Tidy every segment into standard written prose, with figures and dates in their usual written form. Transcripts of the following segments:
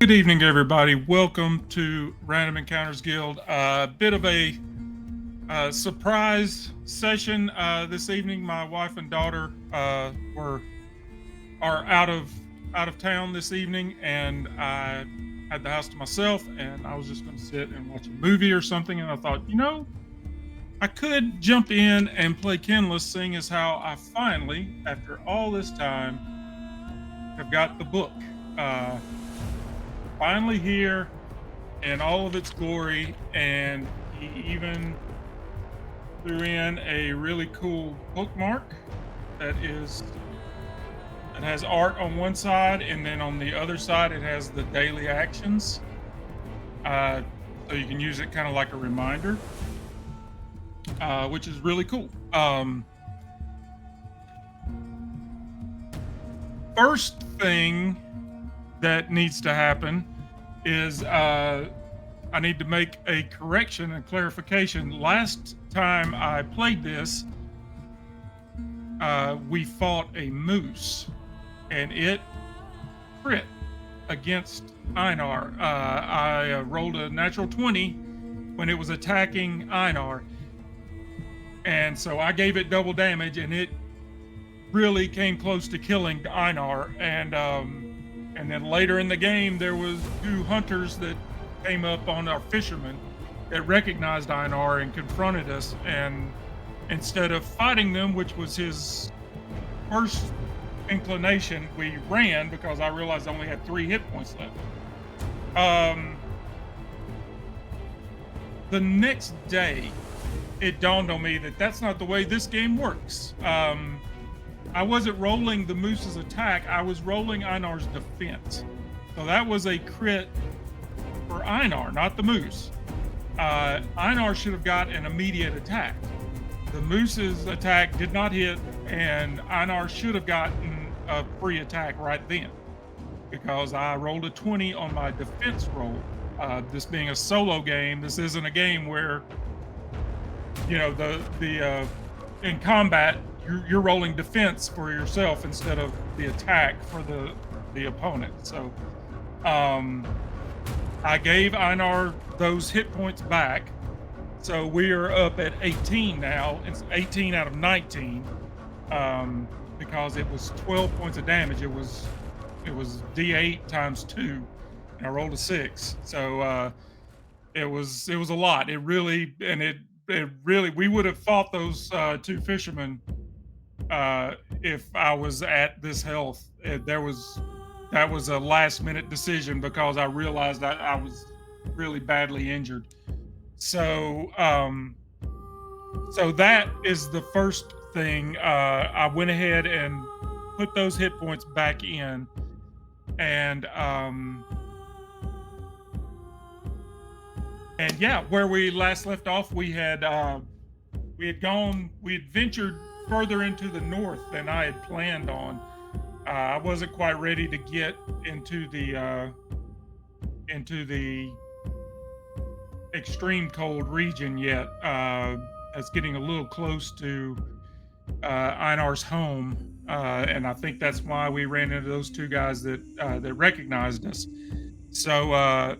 Good evening, everybody. Welcome to Random Encounters Guild. A bit of a surprise session this evening. My wife and daughter were are out of town this evening, and I had the house to myself. And I was just going to sit and watch a movie or something. And I thought, I could jump in and play Kinless, seeing as how I finally, after all this time, have got the book. Uh, Finally here in all of its glory, and he even threw in a really cool bookmark that is it has art on one side, and then on the other side it has the daily actions. uh, so you can use it kind of like a reminder, which is really cool. First thing that needs to happen is I need to make a correction and clarification. Last time I played this, we fought a moose, and it crit against Einar. I rolled a natural 20 when it was attacking Einar, and so I gave it double damage, and it really came close to killing Einar. And then later in the game, there was two hunters that came up on our fishermen that recognized Einar and confronted us. And instead of fighting them, which was his first inclination, we ran because I realized I only had 3 hit points left. The next day, it dawned on me that that's not the way this game works. I wasn't rolling the moose's attack, I was rolling Einar's defense. So that was a crit for Einar, not the moose. Einar should have got an immediate attack. The moose's attack did not hit, and Einar should have gotten a free attack right then because I rolled a 20 on my defense roll. This being a solo game, this isn't a game where, in combat, you're rolling defense for yourself instead of the attack for the opponent. So I gave Einar those hit points back. So we are up at 18 now. It's 18 out of 19 because it was 12 points of damage. It was D8 times 2, and I rolled a 6. So it was a lot. It really we would have fought those two fishermen if I was at this health. That was a last minute decision because I realized I was really badly injured. So so that is the first thing. I went ahead and put those hit points back in, and yeah, where we last left off, we had ventured further into the north than I had planned on. I wasn't quite ready to get into the extreme cold region yet. It's getting a little close to Einar's home, and I think that's why we ran into those two guys that recognized us. So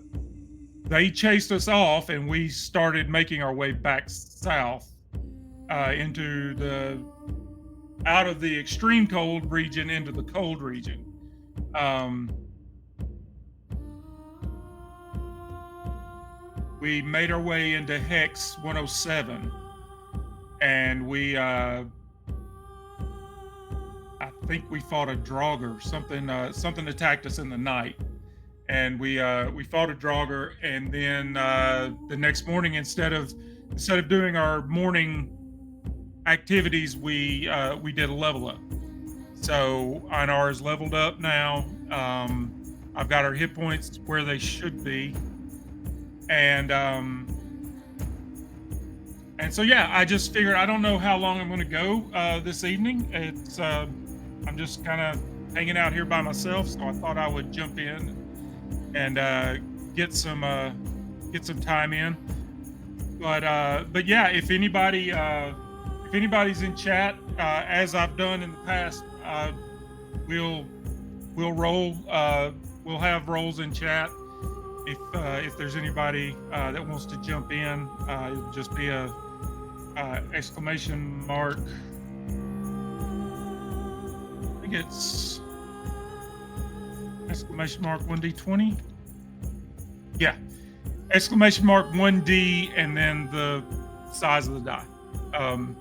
they chased us off, and we started making our way back south out of the extreme cold region into the cold region. We made our way into Hex 107, and I think we fought a Draugr. Something attacked us in the night, and we fought a Draugr. And then the next morning, instead of doing our morning activities, we did a level up. So Einar is leveled up now. I've got our hit points where they should be, and so yeah, I just figured I don't know how long I'm going to go this evening. It's I'm just kind of hanging out here by myself, so I thought I would jump in and get some time in. But yeah, if anybody's in chat, as I've done in the past, we'll roll we'll have roles in chat. If there's anybody that wants to jump in, it'll just be a exclamation mark. I think it's exclamation mark 1D20. Yeah, exclamation mark 1D and then the size of the die. Um,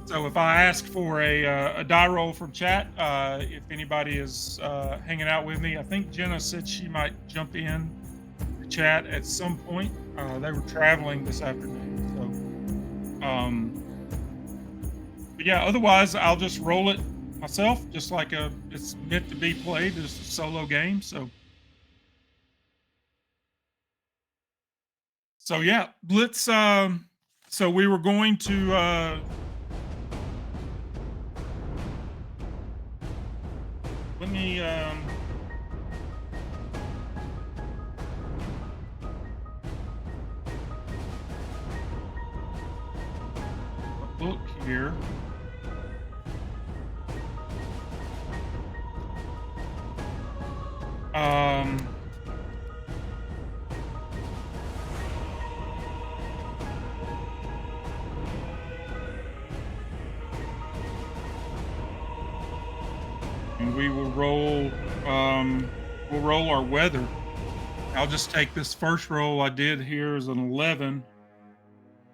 so if I ask for a die roll from chat, if anybody is hanging out with me, I think Jenna said she might jump in the chat at some point. They were traveling this afternoon, so but yeah. Otherwise, I'll just roll it myself, just like it's meant to be played as a solo game. So yeah, let's. So we were going to. Let me. Book here. Um. And we will roll. We'll roll our weather. I'll just take this first roll I did here as an 11.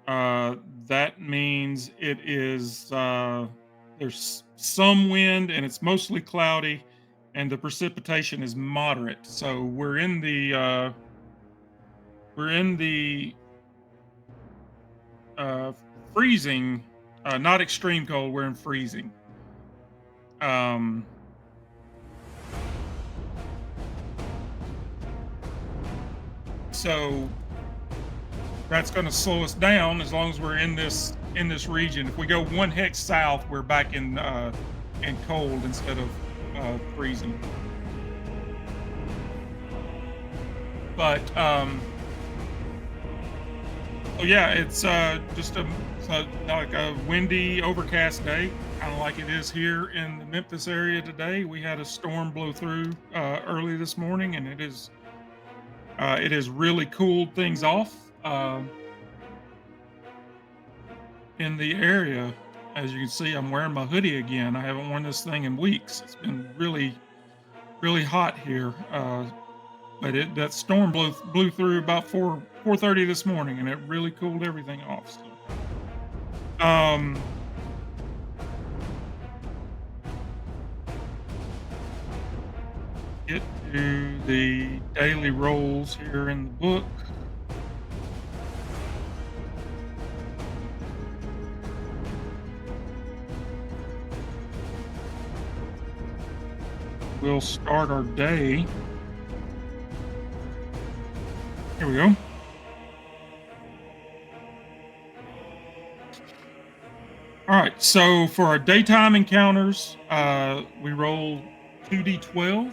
Uh, that means it is there's some wind and it's mostly cloudy, and the precipitation is moderate. So we're in the uh, freezing, not extreme cold. We're in freezing. Um, so that's going to slow us down as long as we're in this region. If we go one hex south, we're back in cold instead of freezing. But oh yeah, it's just like a windy, overcast day, kind of like it is here in the Memphis area today. We had a storm blow through early this morning, and it has really cooled things off in the area. As you can see, I'm wearing my hoodie again. I haven't worn this thing in weeks. It's been really hot here. But that storm blew through about 4:30 this morning, and it really cooled everything off. So, get to the daily rolls here in the book. We'll start our day. Here we go. All right. So for our daytime encounters, we roll 2d12.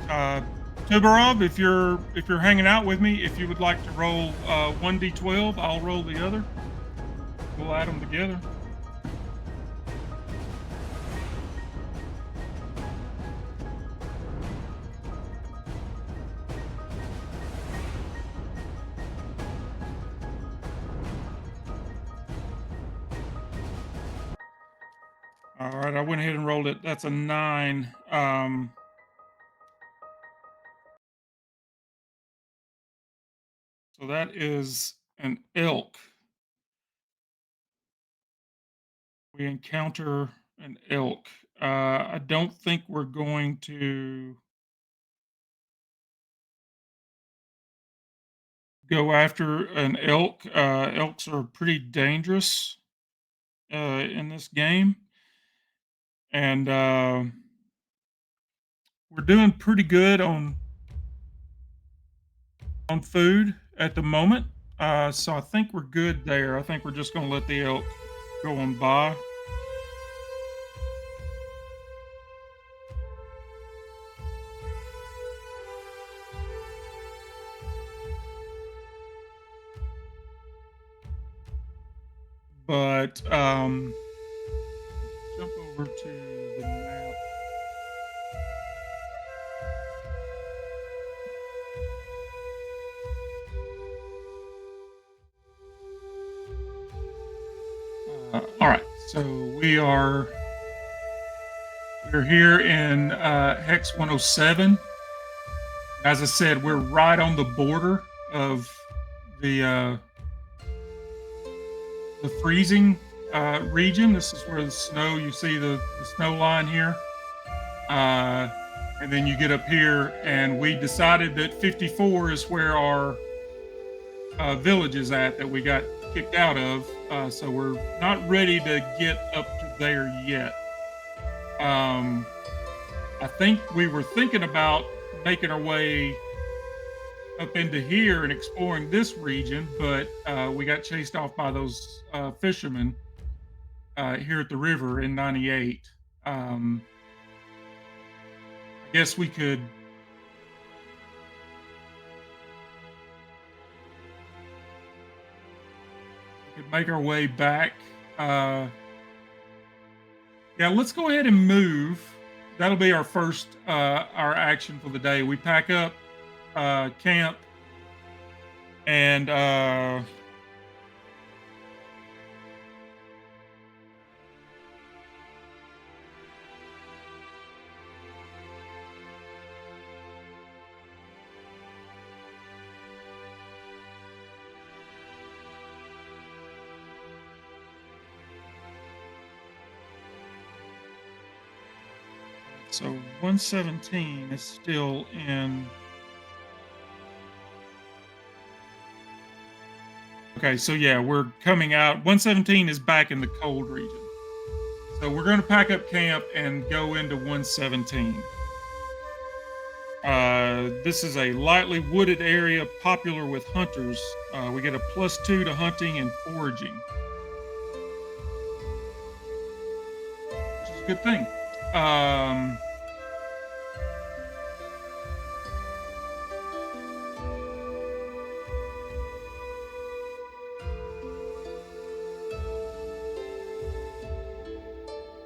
Uh, Tubarov, if you're hanging out with me, if you would like to roll 1d12, I'll roll the other. We'll add them together. All right, I went ahead and rolled it. That's a 9. So that is an elk. We encounter an elk. I don't think we're going to go after an elk. Elks are pretty dangerous in this game, and we're doing pretty good on food at the moment. So I think we're good there. I think we're just going to let the elk go on by. but jump over to the map. All right, so we're here in hex 107. As I said, we're right on the border of the the freezing region. This is where the snow. You see the snow line here, uh, and then you get up here, and we decided that 54 is where our village is at that we got kicked out of. So we're not ready to get up to there yet. Um, I think we were thinking about making our way up into here and exploring this region, but we got chased off by those fishermen here at the river in '98. I guess we could make our way back. Uh, yeah, let's go ahead and move. That'll be our first our action for the day. We pack up camp and so 117 is still in. Okay, so yeah, we're coming out. 117 is back in the cold region. So we're going to pack up camp and go into 117. This is a lightly wooded area popular with hunters. We get a +2 to hunting and foraging, which is a good thing.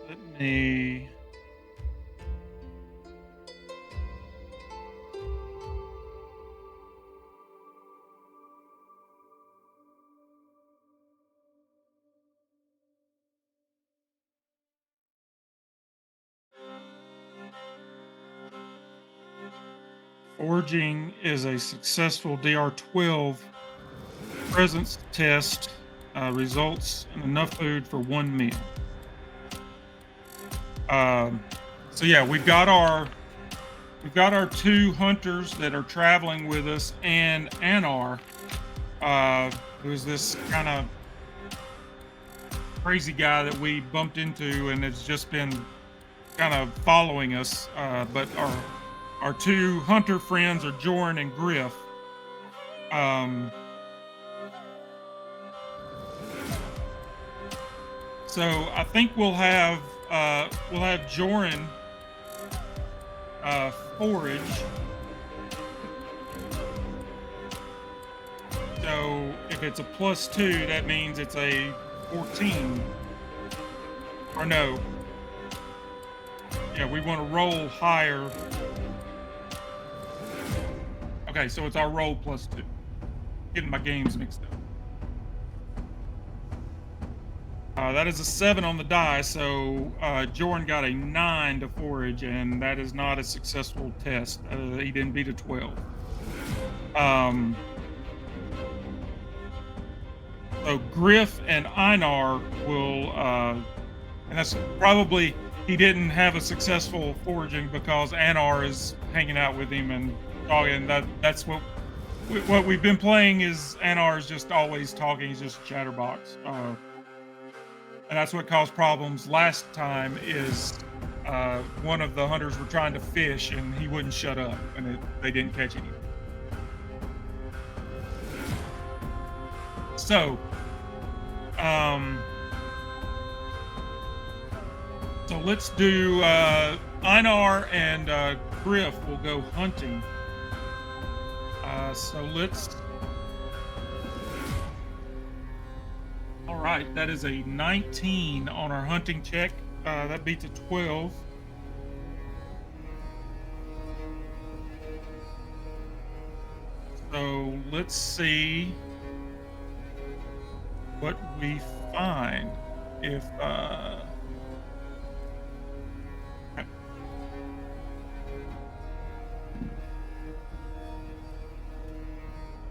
Let me. Foraging is a successful DR12 presence test, results in enough food for one meal. Um, so yeah, we've got our two hunters that are traveling with us, and Anar, who's this kind of crazy guy that we bumped into and has just been kind of following us. But our two hunter friends are Joran and Griff. Um, so I think we'll have Joran forage. So if it's a +2, that means it's a 14. Or no. Yeah, we want to roll higher. Okay, so it's our roll +2. Getting my games mixed up. That is a 7 on the die, so Jordan got a 9 to forage, and that is not a successful test. He didn't beat a 12. So Griff and Einar will, and that's probably he didn't have a successful foraging because Anar is hanging out with him and talking. That's what we've been playing is Anar is just always talking. He's just a chatterbox. And that's what caused problems last time is one of the hunters were trying to fish and he wouldn't shut up and they didn't catch anything. So, so let's do Einar and Griff will go hunting. So let's. All right, that is a 19 on our hunting check. That beats a 12. So let's see what we find. If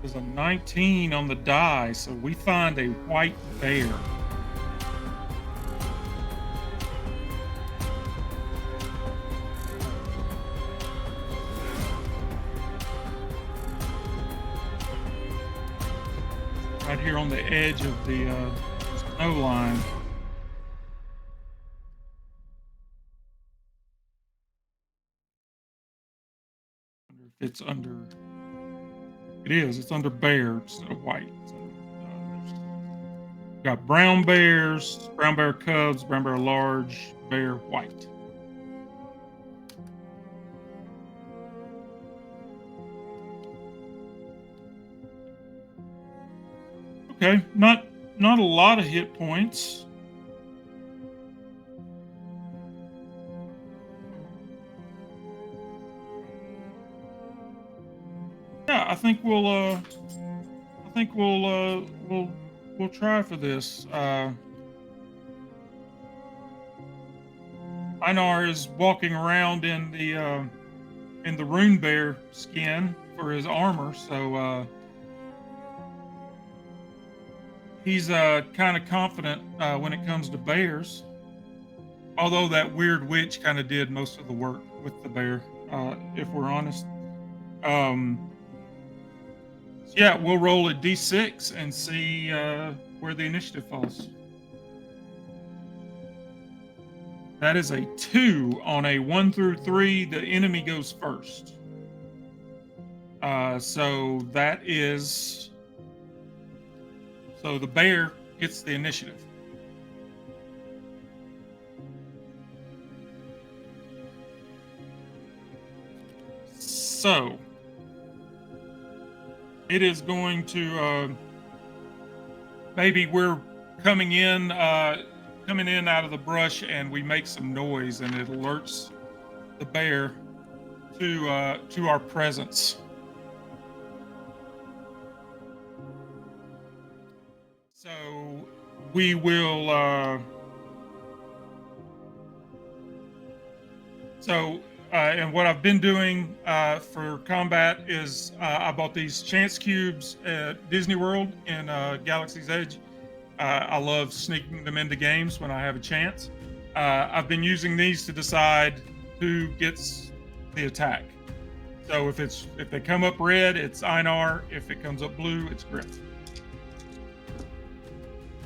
there's a 19 on the die, so we find a white bear. Right here on the edge of the snow line. Wonder if it's under. It is. It's under bear instead of white. So, got brown bears, brown bear cubs, brown bear large, bear white. Okay, not a lot of hit points. Yeah, I think we'll try for this. Einar is walking around in the rune bear skin for his armor, so he's kind of confident when it comes to bears. Although that weird witch kind of did most of the work with the bear, if we're honest. Um, so yeah, we'll roll a d6 and see where the initiative falls. That is a 2 on a 1 through 3. The enemy goes first. So that is. So the bear gets the initiative. So it is going to. Maybe we're coming in. Coming in out of the brush, and we make some noise, and it alerts the bear to our presence. So we will. And what I've been doing for combat is I bought these chance cubes at Disney World in Galaxy's Edge. I love sneaking them into games when I have a chance. I've been using these to decide who gets the attack. So if they come up red, it's Einar. If it comes up blue, it's Griff.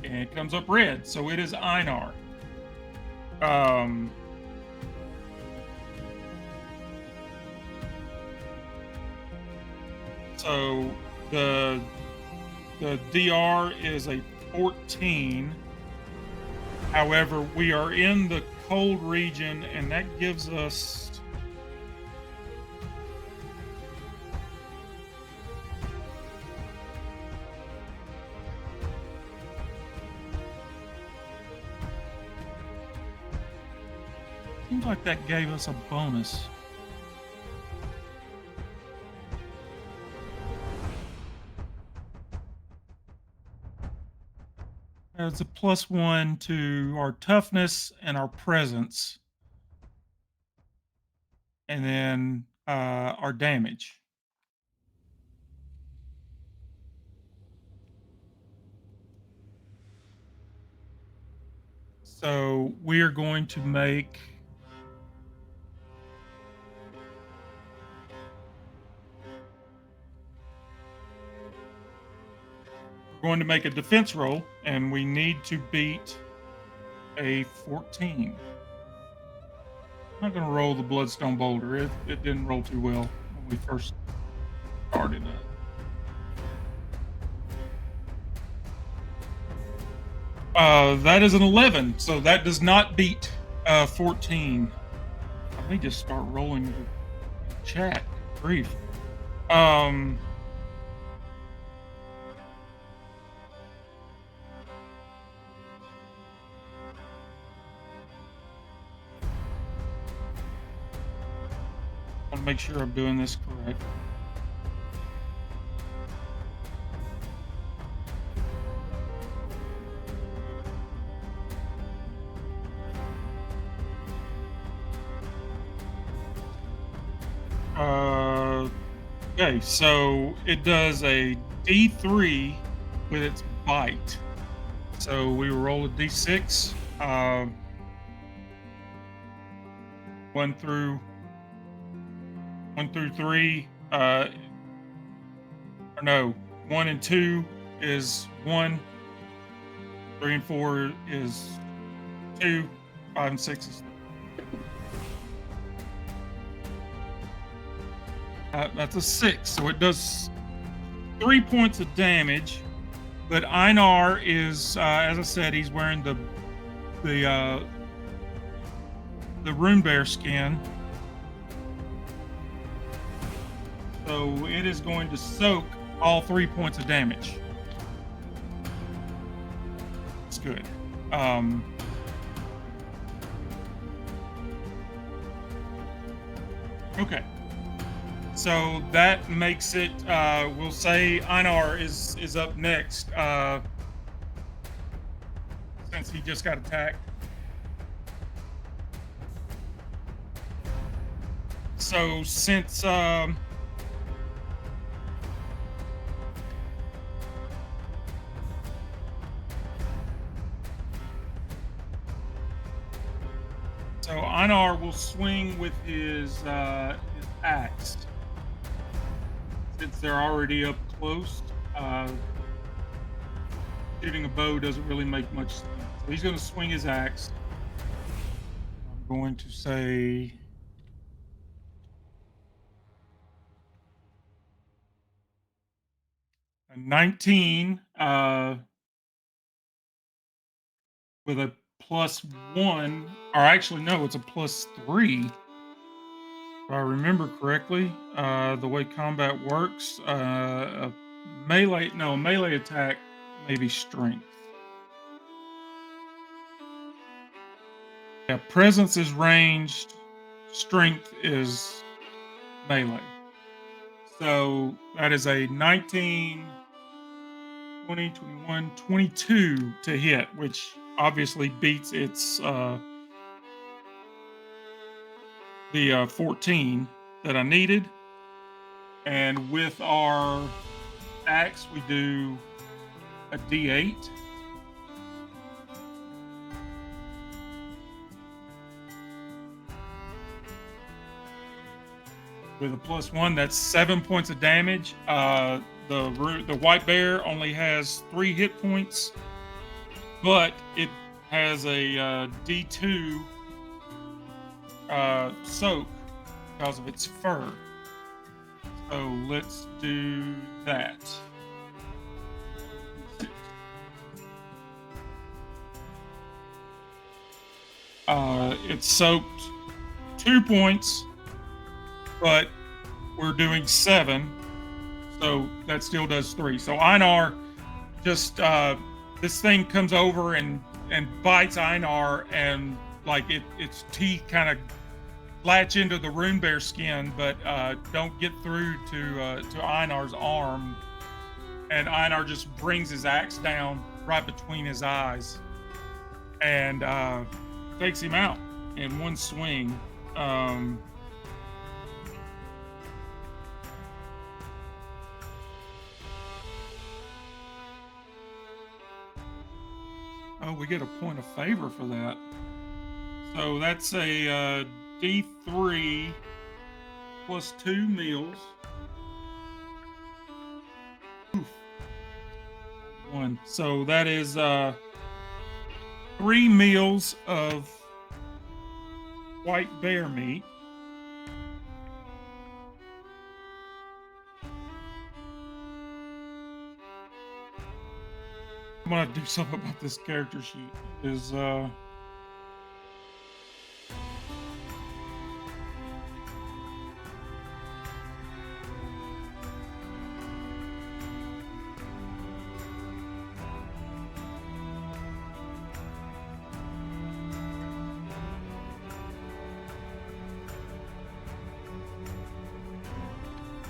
And it comes up red, so it is Einar. So the DR is a 14. However, we are in the cold region, and that gives us. Seems like that gave us a bonus. It's a +1 to our toughness and our presence, and then our damage. So we are going to make. Going to make a defense roll, and we need to beat a 14. I'm not going to roll the bloodstone boulder. It didn't roll too well when we first started it. That is an 11, so that does not beat 14. I may just start rolling the chat. Grief. make sure I'm doing this correct. Uh, okay, so it does a D3 with its bite. So we roll a D6, one through 1 through 3. Or no, 1 and 2 is 1, 3 and 4 is 2, 5 and 6 is that's a 6. So it does 3 points of damage. But Einar is, as I said, he's wearing the uh, the rune bear skin, so it is going to soak all 3 points of damage. It's good. Okay. So that makes it. We'll say Einar is up next, since he just got attacked. So since so Einar will swing with his axe. Since they're already up close, shooting a bow doesn't really make much sense. So he's going to swing his axe. I'm going to say a 19 with a +1, or actually, no, it's a +3. If I remember correctly, the way combat works, a melee attack may be strength. Yeah, presence is ranged, strength is melee. So that is a 19, 20, 21, 22 to hit, which obviously beats its the 14 that I needed. And with our axe, we do a D8. With a +1, that's 7 points of damage. The white bear only has 3 hit points, but it has a D2 soak because of its fur. So let's do that. It soaked 2 points, but we're doing 7, so that still does 3. So Einar just this thing comes over and bites Einar, and like its teeth kind of latch into the rune bear skin, but don't get through to Einar's arm, and Einar just brings his axe down right between his eyes and takes him out in one swing. Oh, we get a point of favor for that. So that's a D3 plus 2 meals. Oof. 1. So that is 3 meals of white bear meat. I'm gonna do something about this character sheet. Is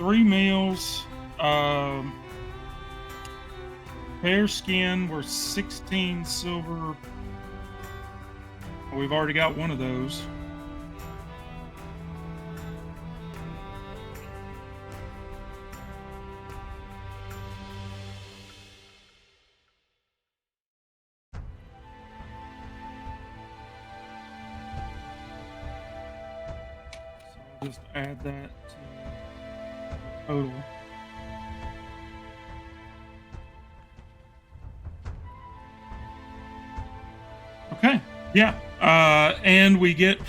3 meals. Bear skin were 16 silver. We've already got one of those. So I'll just add that to the total. Okay. Yeah. And we get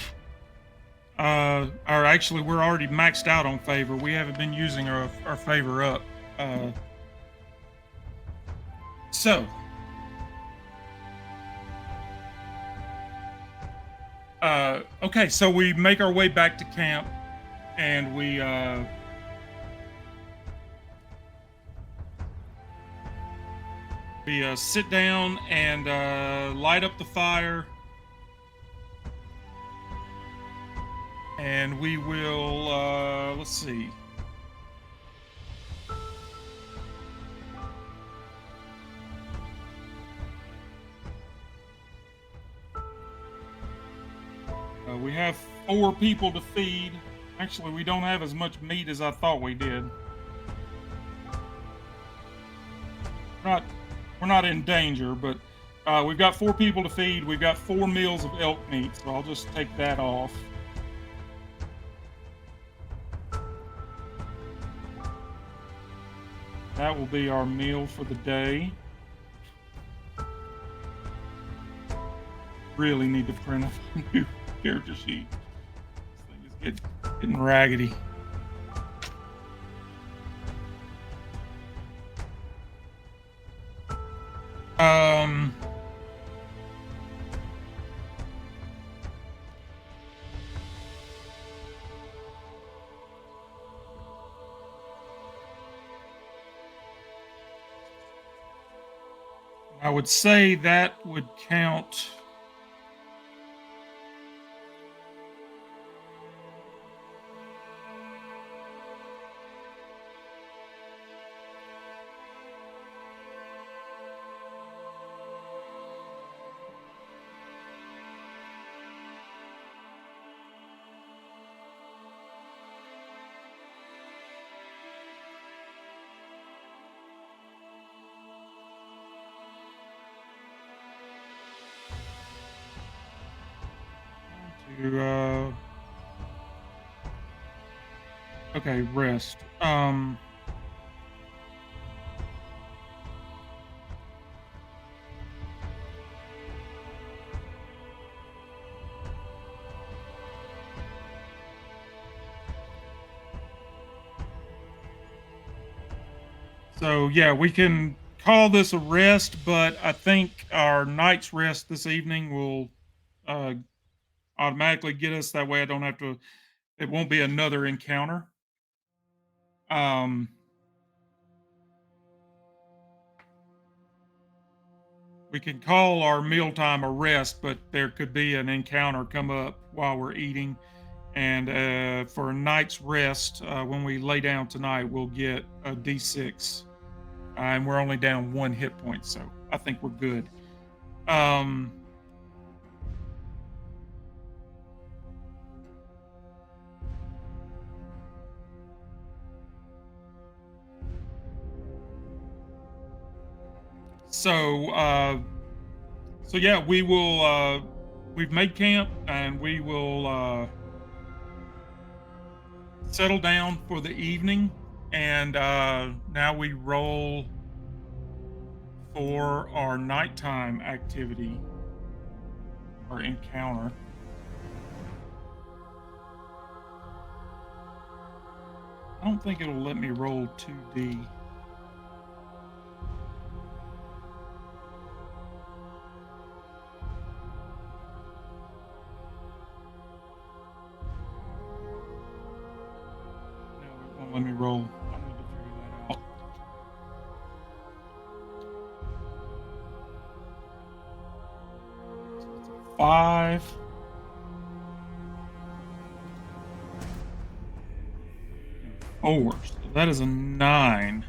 or actually we're already maxed out on favor. We haven't been using our favor up. So okay, so we make our way back to camp and we sit down and light up the fire, and we will let's see. We have 4 people to feed. Actually, we don't have as much meat as I thought we did. Not, we're not in danger, but we've got 4 people to feed. We've got 4 meals of elk meat, so I'll just take that off. That will be our meal for the day. Really need to print a new character sheet. This thing is getting raggedy. I would say that would count. To okay, rest. So yeah, we can call this a rest, but I think our night's rest this evening will uh automatically get us. That way I don't have to, it won't be another encounter. Um we can call our mealtime a rest, but there could be an encounter come up while we're eating. And for a night's rest, when we lay down tonight, we'll get a D6, and we're only down 1 hit point, so I think we're good. Um, so so yeah, we will. We've made camp, and we will settle down for the evening. And now we roll for our nighttime activity or encounter. I don't think it'll let me roll 2D. No, it won't let me roll. I need to figure that out. So it's a 5. 4. So that is a 9.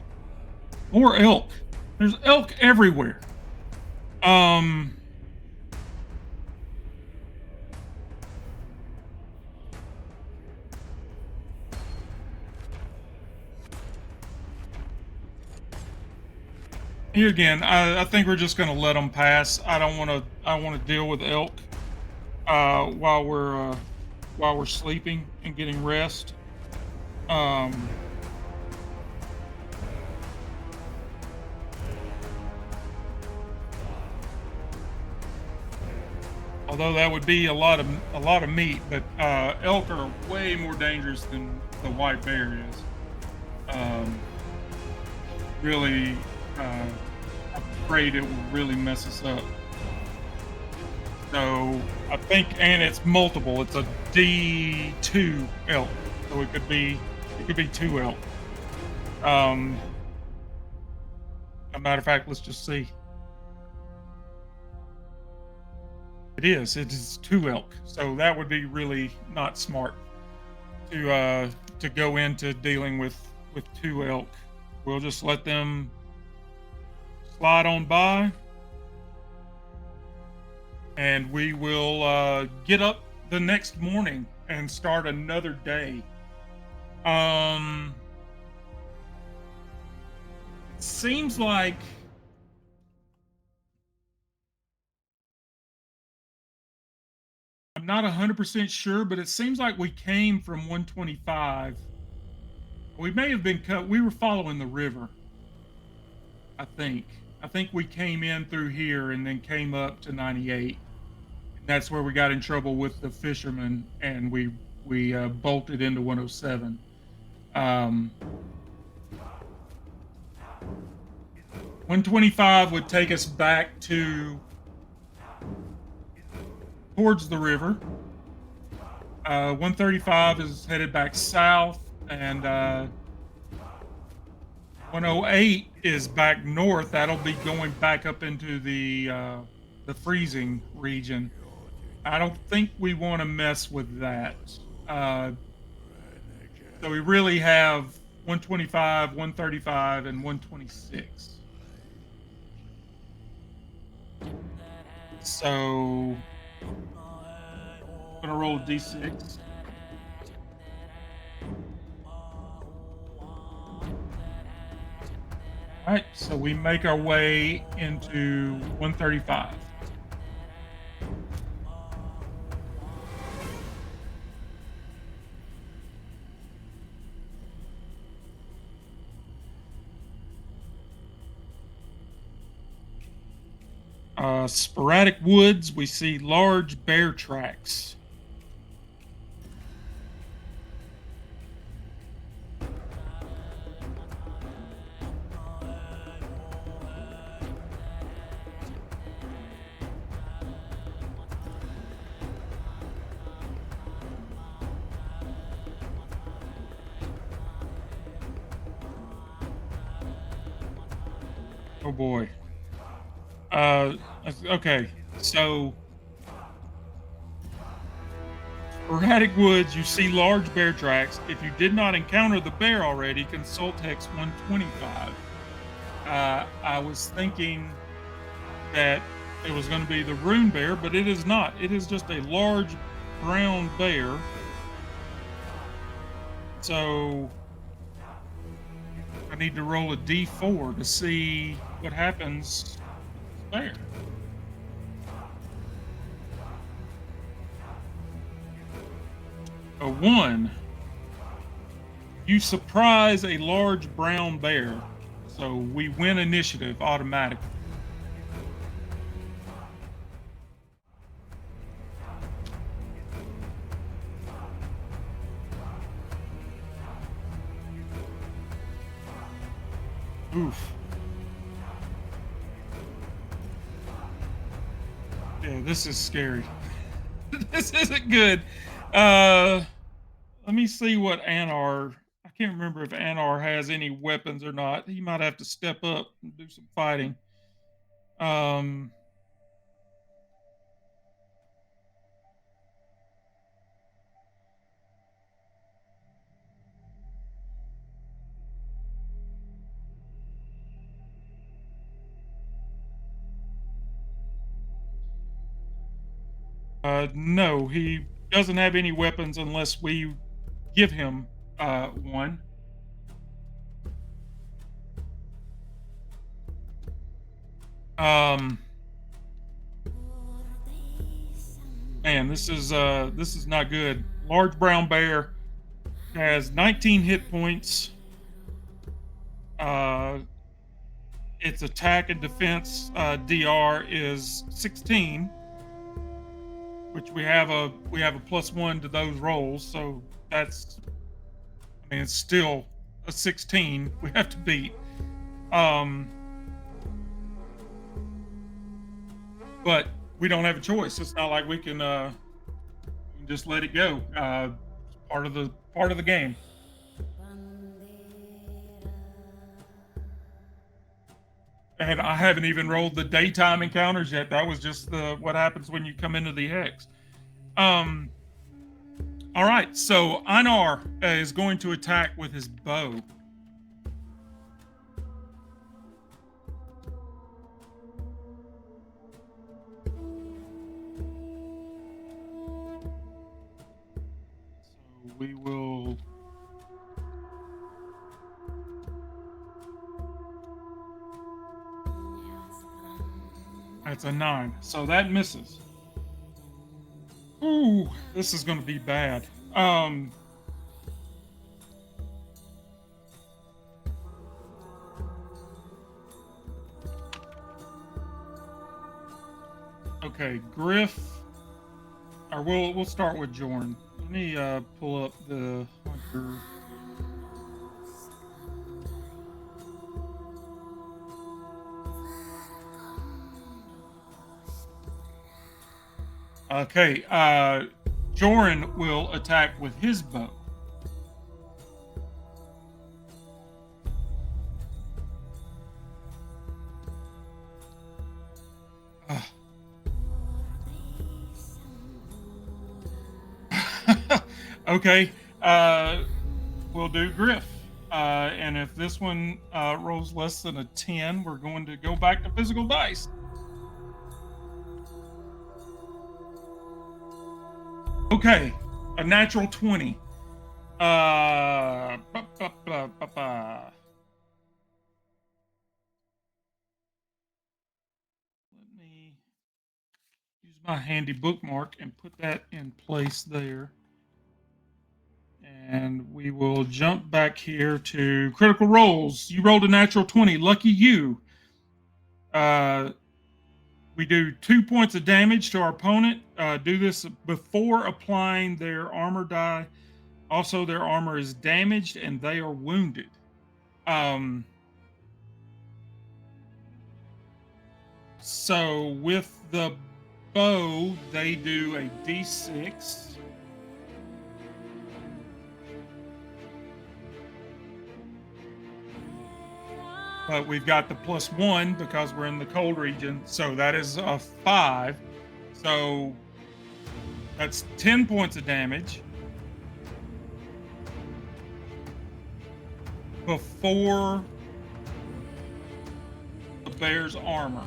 More elk. There's elk everywhere. Um, Here again, I think we're just gonna let them pass. I want to deal with elk while we're sleeping and getting rest. Um, Although that would be a lot of meat, but elk are way more dangerous than the white bear is. Um, Really, uh, I'm afraid it will really mess us up. So I think, and it's multiple. It's a D2 elk, so it could be two elk. Um, a matter of fact, let's just see. It is two elk. So that would be really not smart to go into dealing with two elk. We'll just let them slide on by, and we will get up the next morning and start another day. Um, Seems like I'm not 100% sure, but it seems like we came from 125. We may have been cut. We were following the river, I think. I think we came in through here and then came up to 98. And that's where we got in trouble with the fishermen, and we bolted into 107. Um, 125 would take us back to towards the river. 135 is headed back south, and 108 is back north. That'll be going back up into the freezing region. I don't think we want to mess with that. Uh, so we really have 125, 135, and 126. So I'm gonna roll a d6. All right, so we make our way into 135. Sporadic woods, we see large bear tracks. Oh boy. Uh, okay, so sporadic woods, you see large bear tracks. If you did not encounter the bear already, consult Hex 125. I was thinking that it was going to be the rune bear, but it is not. It is just a large brown bear. So I need to roll a d4 to see what happens there. A 1. You surprise a large brown bear. So we win initiative automatically. Oof. Yeah, this is scary. This isn't good. Uh Let me see what Anar. I can't remember if Anar has any weapons or not. He might have to step up and do some fighting. Um No, he doesn't have any weapons unless we give him one. Um, Man, this is not good. Large brown bear has 19 hit points. Uh, its attack and defense DR is 16, which we have a +1 to those rolls. So that's, I mean, it's still a 16 we have to beat. Um, but we don't have a choice. It's not like we can just let it go. It's part of the game. And I haven't even rolled the daytime encounters yet. That was just the what happens when you come into the hex. Um, all right, so Einar is going to attack with his bow. So we will. That's a 9. So that misses. Ooh, this is going to be bad. Okay, Griff. Or we'll start with Jorn. Let me pull up the hunter. Okay, Joran will attack with his bow. Okay, we'll do Griff. And if this one rolls less than a 10, we're going to go back to physical dice. Okay, a natural 20. Ba, ba, ba, ba, ba. Let me use my handy bookmark and put that in place there. And we will jump back here to critical rolls. You rolled a natural 20. Lucky you. We do 2 points of damage to our opponent. Do this before applying their armor die. Also, their armor is damaged and they are wounded. So with the bow, they do a d6. But we've got the +1 because we're in the cold region. So that is a 5. So that's 10 points of damage before the bear's armor.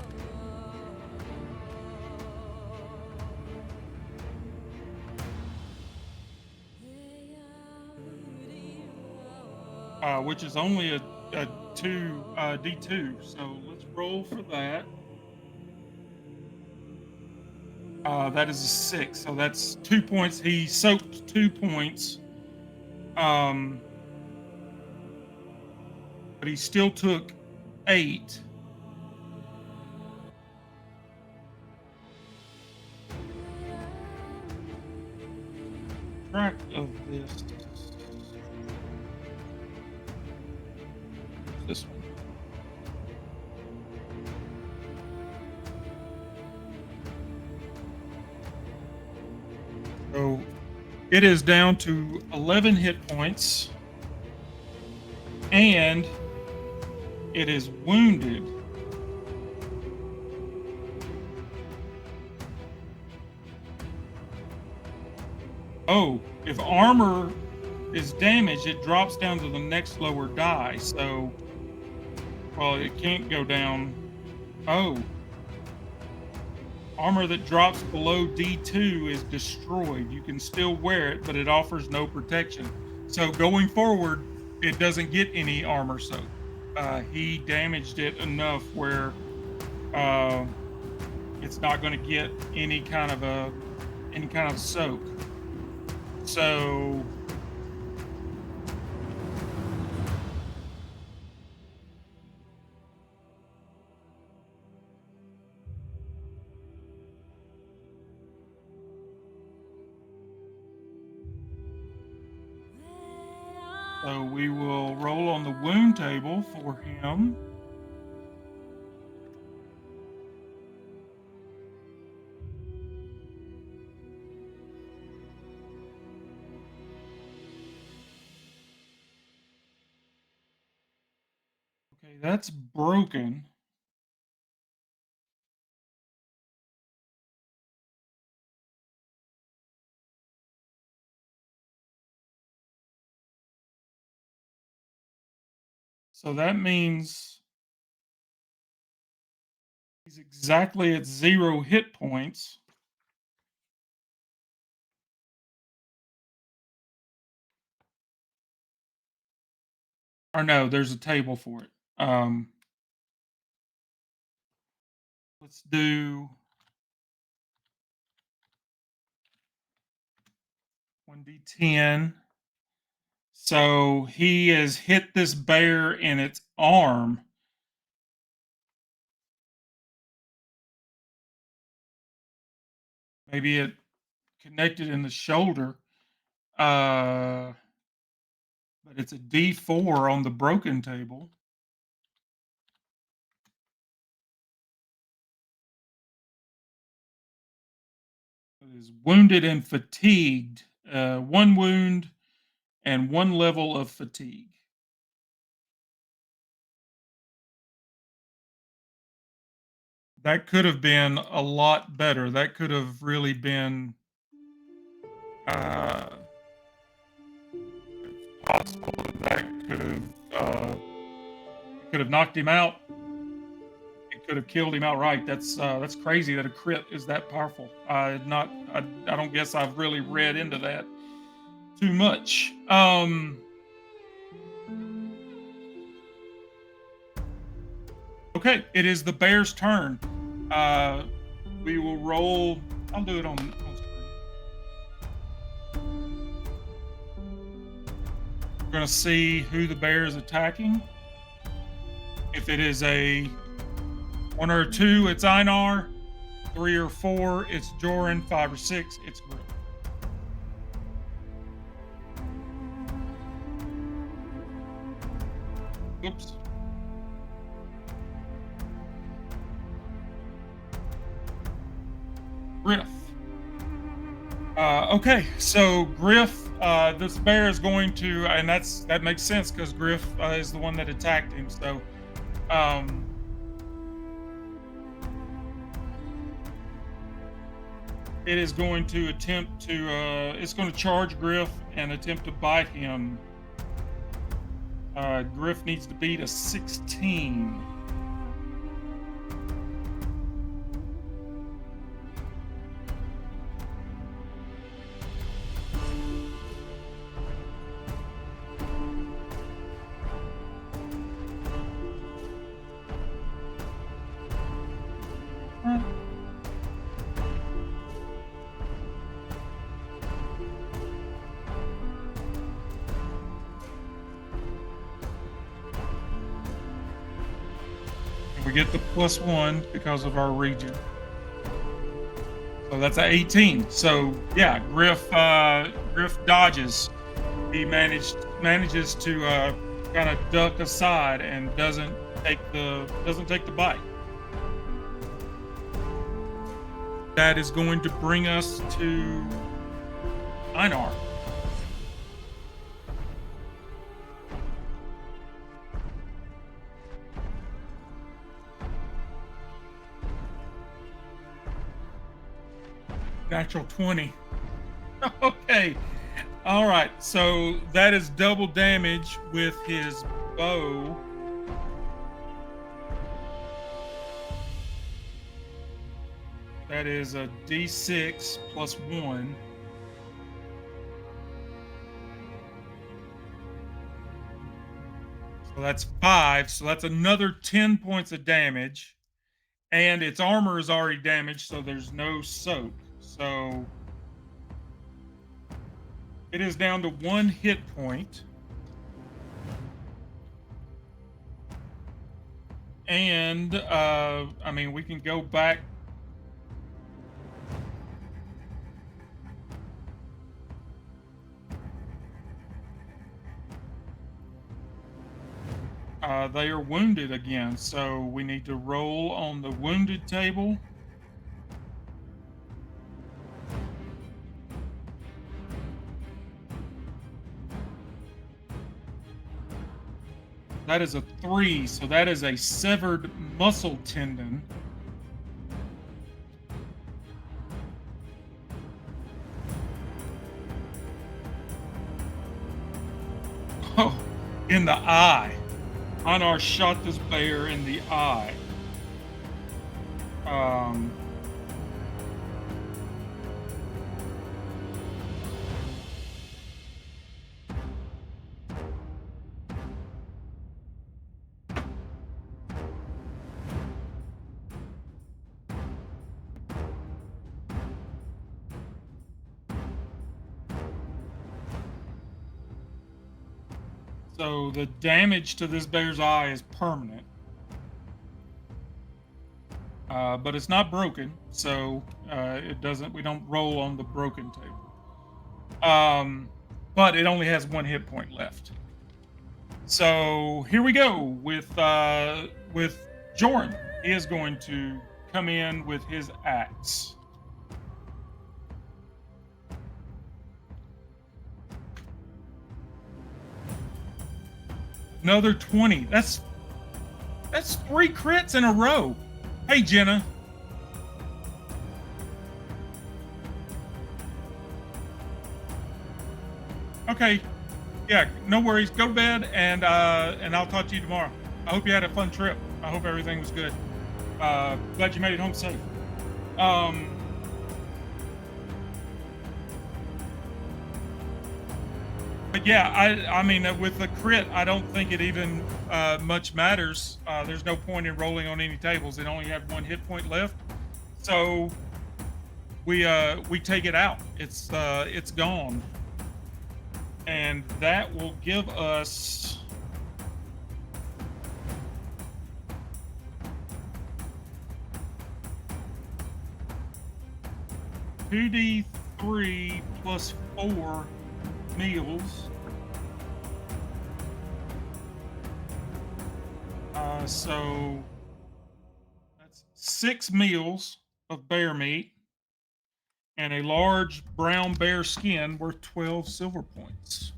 Which is only a 2 d2. So let's roll for that. That is a 6. So that's 2 points. He soaked 2 points. But he still took 8. Track of this. This one. So it is down to 11 hit points. And it is wounded. Oh, if armor is damaged, it drops down to the next lower die. So, well, it can't go down. Oh. Armor that drops below D2 is destroyed. You can still wear it, but it offers no protection. So going forward, it doesn't get any armor soak. He damaged it enough where uh, it's not going to get any kind of soak. So we will roll on the wound table for him. Okay, that's broken. So that means he's exactly at 0 hit points. Or no, there's a table for it. Let's do 1d10. So he has hit this bear in its arm. Maybe it connected in the shoulder. But it's a D4 on the broken table. It is wounded and fatigued. 1 wound and 1 level of fatigue. That could have been a lot better. That could have really been uh, possible. That could have knocked him out. It could have killed him outright. That's crazy that a crit is that powerful. I don't guess I've really read into that too much. Okay, it is the bear's turn. We will roll. I'll do it on screen. We're going to see who the bear is attacking. If it is a 1 or a 2, it's Einar. 3 or 4, it's Joran. 5 or 6, it's Griff. Oops. Griff. Okay, so Griff, this bear is going to, and that makes sense because Griff is the one that attacked him. So, it is going to attempt to, it's going to charge Griff and attempt to bite him. Griff needs to beat a 16. We get the +1 because of our region. So that's an 18. So yeah, Griff dodges. He manages to kind of duck aside and doesn't take the bite. That is going to bring us to Einar. Natural 20. Okay. All right. So that is double damage with his bow. That is a D6 plus 1. So that's 5. So that's another 10 points of damage. And its armor is already damaged, so there's no soak. So it is down to 1 hit point. And I mean, we can go back. They are wounded again, so we need to roll on the wounded table. That is a 3, so that is a severed muscle tendon. Oh, in the eye. Anar shot this bear in the eye. Um, so the damage to this bear's eye is permanent. But it's not broken, so it doesn't. We don't roll on the broken table. But it only has 1 hit point left. So here we go with Joran. He is going to come in with his axe. Another 20. That's 3 crits in a row. Hey, Jenna. Okay. Yeah, no worries. Go to bed, and I'll talk to you tomorrow. I hope you had a fun trip. I hope everything was good. Glad you made it home safe. But yeah, I mean, with the crit, I don't think it even much matters. There's no point in rolling on any tables. It only had 1 hit point left, so we take it out. It's gone, and that will give us 2d3 plus 4 meals. So that's 6 meals of bear meat and a large brown bear skin worth 12 silver points.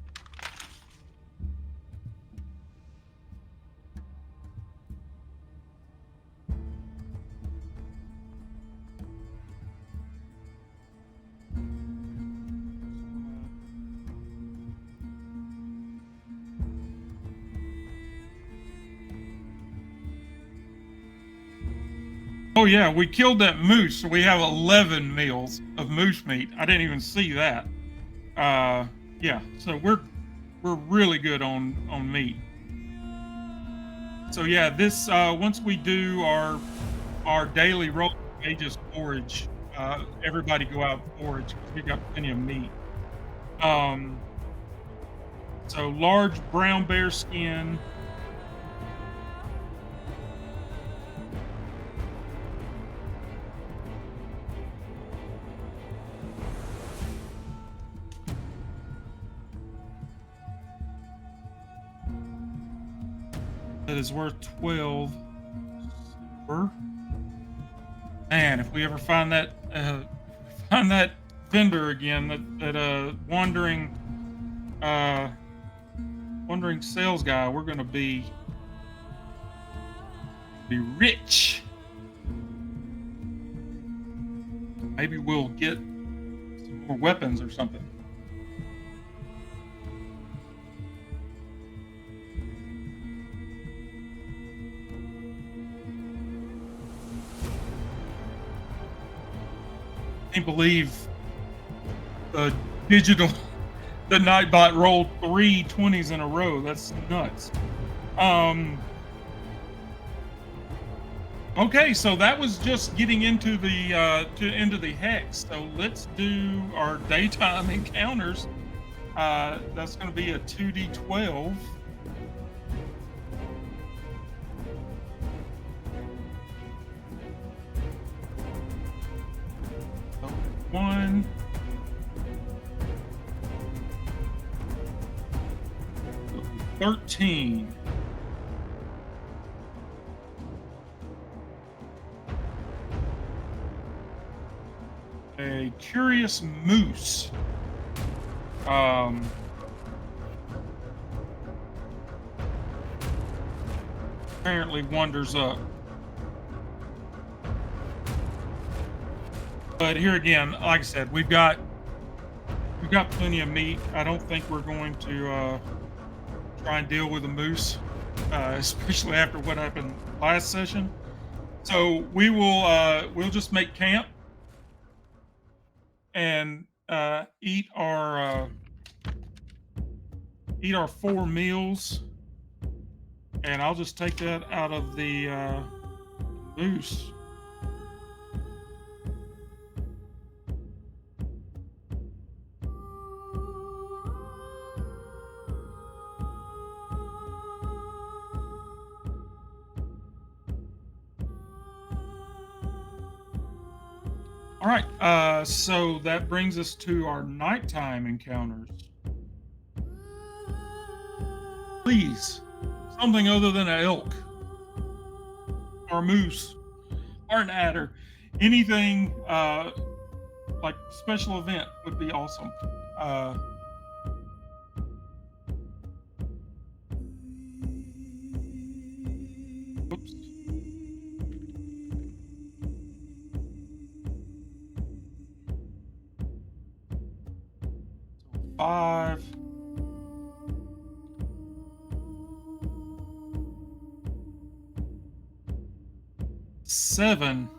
Oh yeah, we killed that moose, so we have 11 meals of moose meat. I didn't even see that. Yeah, so we're really good on meat. So yeah, this once we do our daily roll, they just forage. Everybody go out and forage because we got plenty of meat. Um, so large brown bear skin. That is worth 12 silver. Man, if we ever find that vendor again, that uh wandering sales guy, we're gonna be rich. Maybe we'll get some more weapons or something. can't believe the digital the Nightbot rolled 3 20s in a row. That's nuts. Um, okay, so that was just getting into the hex. So let's do our daytime encounters. That's going to be a 2d12. So 1, 13. A curious moose. Um, Apparently wanders up. But here again, like I said, we've got plenty of meat. I don't think we're going to try and deal with a moose, especially after what happened last session. So we'll just make camp and eat our 4 meals, and I'll just take that out of the moose. All right, so that brings us to our nighttime encounters. Please, something other than an elk or a moose or an adder. Anything like special event would be awesome. Oops. 5. 7.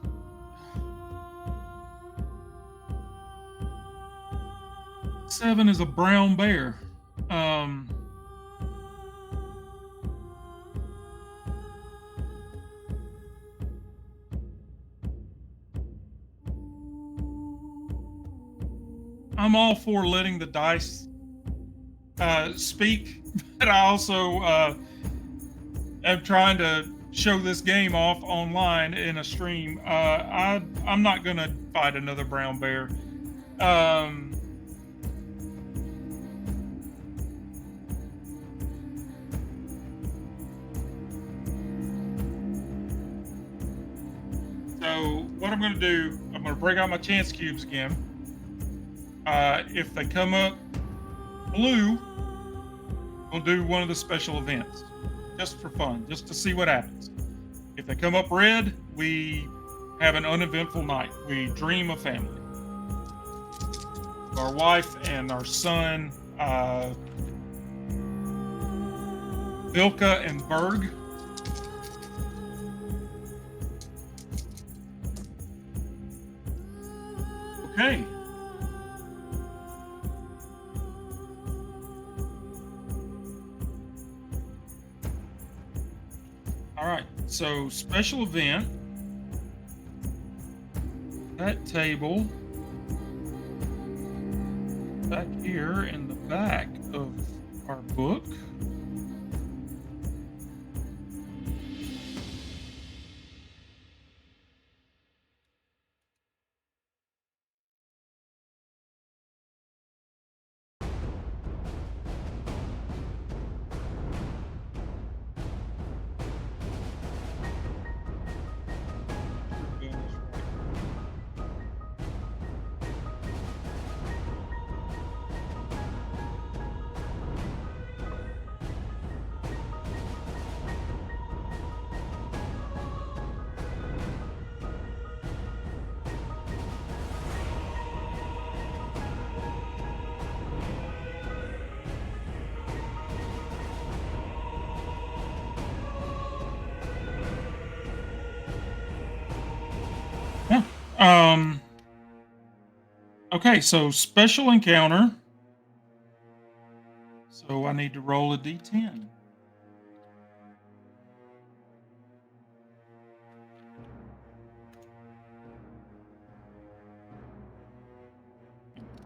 Seven is a brown bear. Um, I'm all for letting the dice speak, but I also am trying to show this game off online in a stream. I'm not gonna fight another brown bear. Um, so what I'm gonna do, I'm gonna break out my chance cubes again. If they come up blue, we'll do one of the special events, just for fun, just to see what happens. If they come up red, we have an uneventful night. We dream of family. Our wife and our son, Vilka and Berg. Okay. All right, so special event. That table back here in the back of our book. Yeah. Okay, so special encounter. So I need to roll a d10.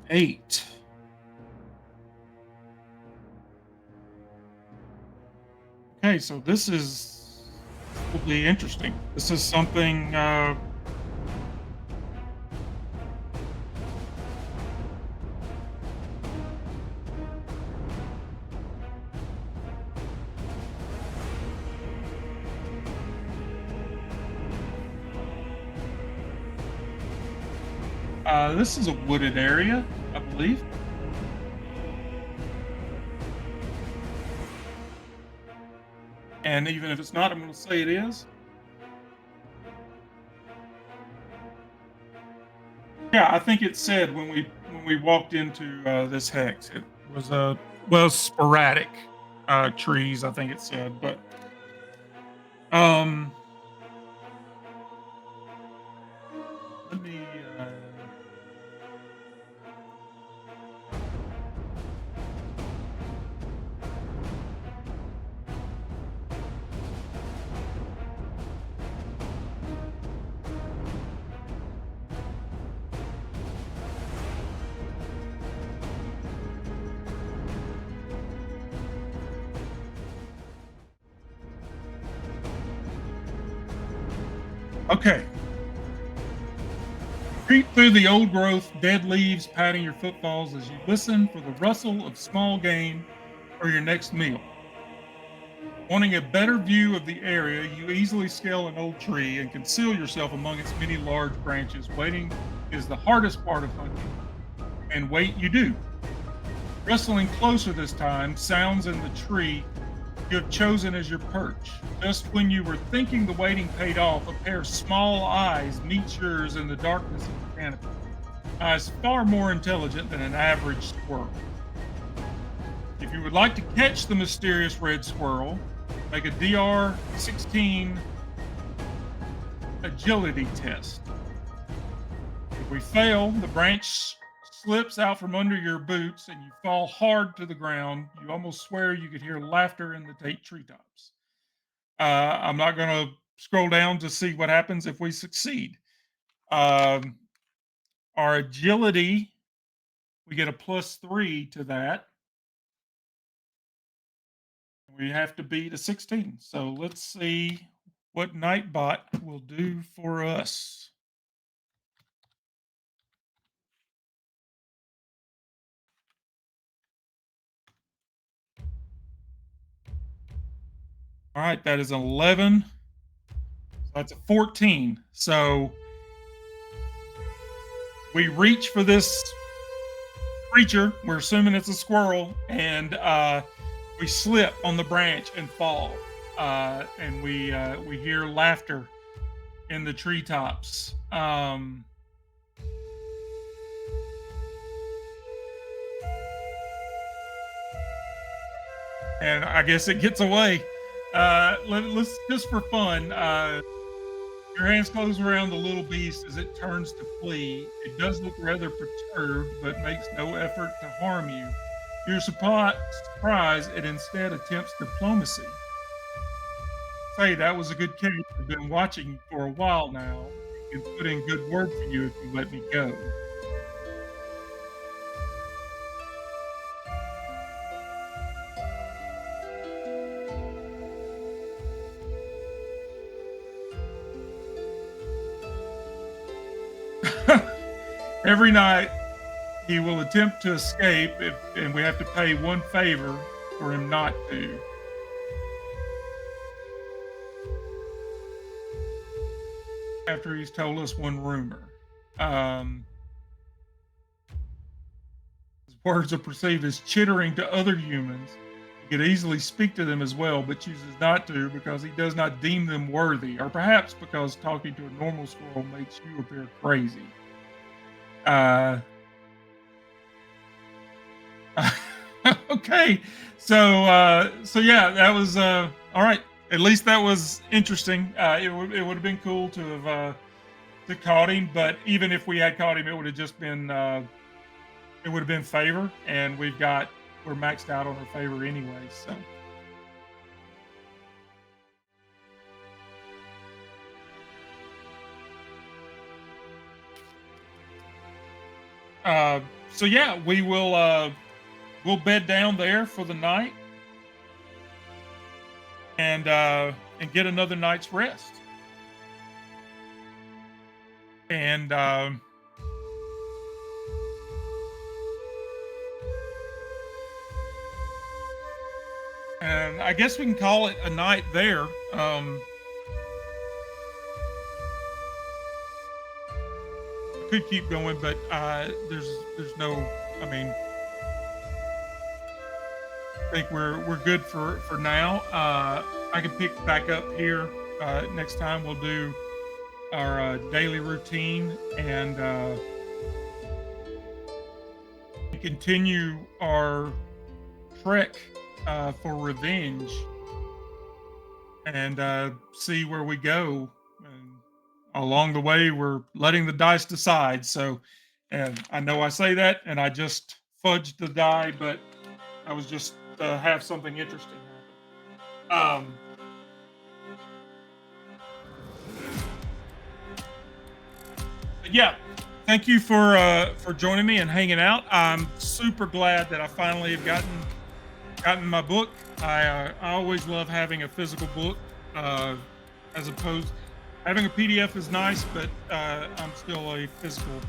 8. Okay, so this will be interesting. This is something. This is a wooded area, I believe, and even if it's not, I'm going to say it is. Yeah, I think it said when we walked into this hex, it was sporadic trees. I think it said, but um, let me. Okay, creep through the old growth, dead leaves patting your footfalls as you listen for the rustle of small game for your next meal. Wanting a better view of the area, you easily scale an old tree and conceal yourself among its many large branches. Waiting is the hardest part of hunting, and wait you do. Wrestling closer this time, sounds in the tree you have chosen as your perch. Just when you were thinking the waiting paid off, a pair of small eyes meet yours in the darkness of the canopy. Eyes far more intelligent than an average squirrel. If you would like to catch the mysterious red squirrel, make a DR 16 agility test. If we fail, the branch slips out from under your boots and you fall hard to the ground. You almost swear you could hear laughter in the treetops. I'm not going to scroll down to see what happens if we succeed. Um, our agility, we get a +3 to that. We have to beat a 16. So let's see what Nightbot will do for us. All right, that is an 11. So that's a 14. So we reach for this creature. We're assuming it's a squirrel, and we slip on the branch and fall. And we hear laughter in the treetops. And I guess it gets away. Let's just for fun. Your hands close around the little beast as it turns to flee. It does look rather perturbed, but makes no effort to harm you. You're surprised it instead attempts diplomacy. Say, that was a good case. I've been watching for a while now. I can put in good word for you if you let me go. Every night, he will attempt to escape, and we have to pay one favor for him not to. After he's told us one rumor. Um, his words are perceived as chittering to other humans. He could easily speak to them as well, but chooses not to because he does not deem them worthy, or perhaps because talking to a normal squirrel makes you appear crazy. Uh, okay, so yeah, that was all right. At least that was interesting. It would have been cool to have caught him. But even if we had caught him, it would have just been it would have been favor, and we're maxed out on our favor anyway. So uh, so yeah, we'll bed down there for the night and get another night's rest. And and I guess we can call it a night there. Could keep going, but there's no. I mean, I think we're good for now. I can pick back up here next time. We'll do our daily routine and continue our trek for revenge and see where we go. And along the way, we're letting the dice decide. So, and I know I say that, and I just fudged the die, but I was just to have something interesting happen. Yeah, thank you for joining me and hanging out. I'm super glad that I finally have gotten my book. I always love having a physical book, uh, as opposed having a PDF is nice, but I'm still a physical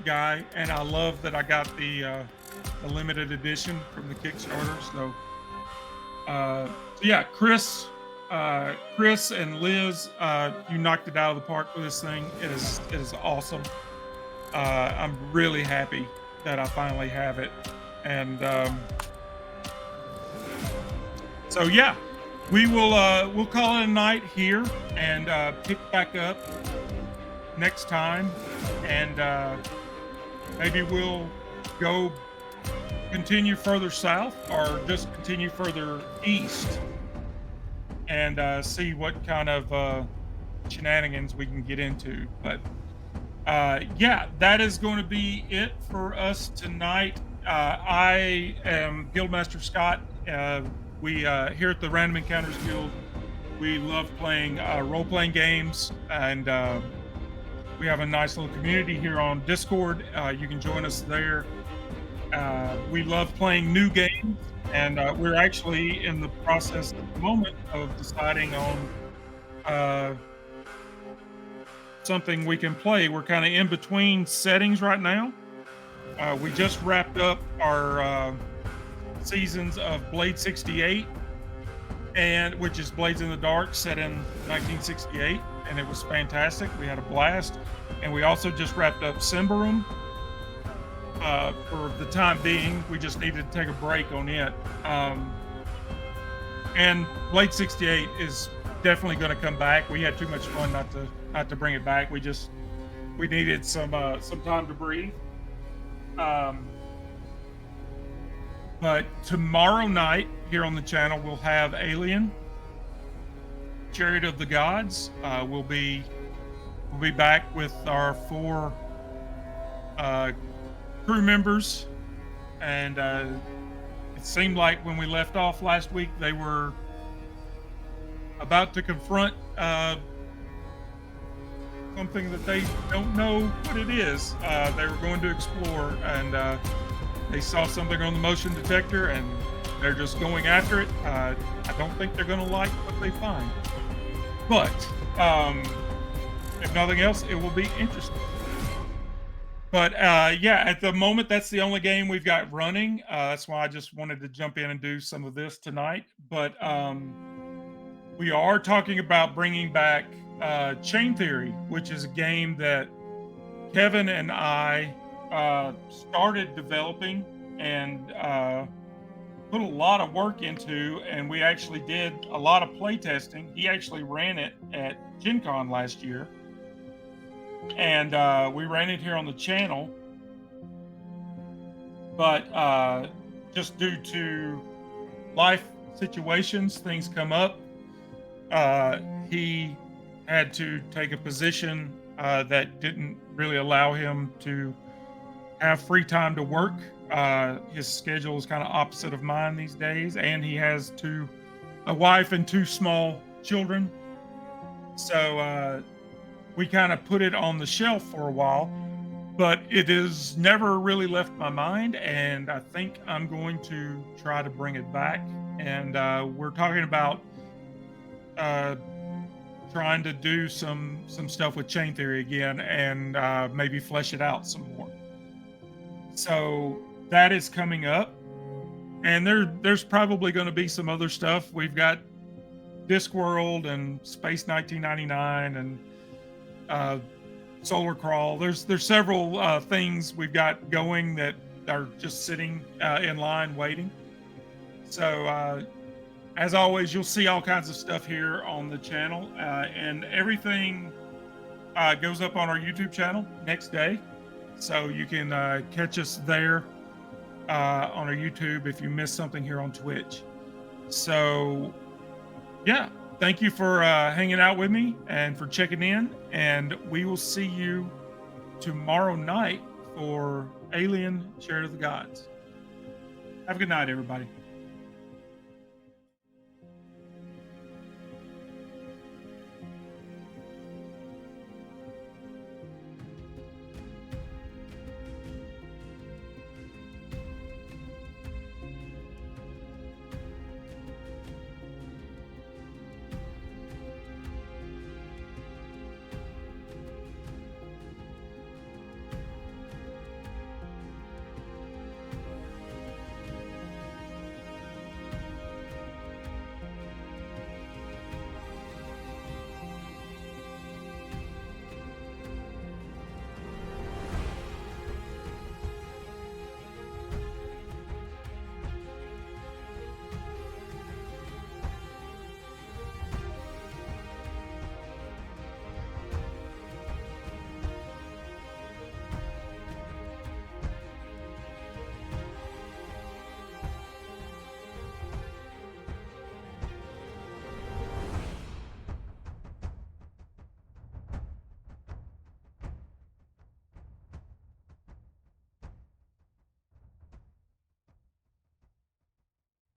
guy, and I love that I got the limited edition from the Kickstarter. So yeah, Chris and Liz, you knocked it out of the park for this thing. It is awesome. I'm really happy that I finally have it, and so yeah, we'll call it a night here and pick back up next time, and maybe we'll go continue further south or just continue further east and see what kind of shenanigans we can get into. But yeah, that is going to be it for us tonight. I am Guildmaster Scott. We here at the Random Encounters Guild, we love playing role-playing games, and we have a nice little community here on Discord. You can join us there. We love playing new games, and we're actually in the process at the moment of deciding on something we can play. We're kind of in between settings right now. We just wrapped up our seasons of Blade 68, and which is Blades in the Dark, set in 1968, and it was fantastic. We had a blast, and we also just wrapped up Symbaroum. For the time being, we just needed to take a break on it. And Blade 68 is definitely going to come back. We had too much fun not to bring it back. We needed some time to breathe. But tomorrow night here on the channel, we'll have Alien, Chariot of the Gods. We'll be back with our 4 crew members, and it seemed like when we left off last week, they were about to confront something that they don't know what it is. They were going to explore, and they saw something on the motion detector, and they're just going after it. I don't think they're going to like what they find, but if nothing else, it will be interesting. But yeah, at the moment, that's the only game we've got running. That's why I just wanted to jump in and do some of this tonight. But we are talking about bringing back Chain Theory, which is a game that Kevin and I started developing and put a lot of work into, and we actually did a lot of play testing. He actually ran it at Gen Con last year, and we ran it here on the channel, but just due to life situations, things come up. He had to take a position that didn't really allow him to have free time to work. His schedule is kind of opposite of mine these days, and he has a wife and two small children. So we kind of put it on the shelf for a while, but it has never really left my mind. And I think I'm going to try to bring it back. And we're talking about uh, trying to do some stuff with chain theory again, and maybe flesh it out some more. So that is coming up, and there's probably going to be some other stuff. We've got Discworld and Space 1999 and uh, Solar Crawl. There's several things we've got going that are just sitting in line waiting. So as always, you'll see all kinds of stuff here on the channel, and everything goes up on our YouTube channel next day. So you can catch us there on our YouTube if you miss something here on Twitch. So, yeah, thank you for hanging out with me and for checking in. And we will see you tomorrow night for Alien Chariot of the Gods. Have a good night, everybody.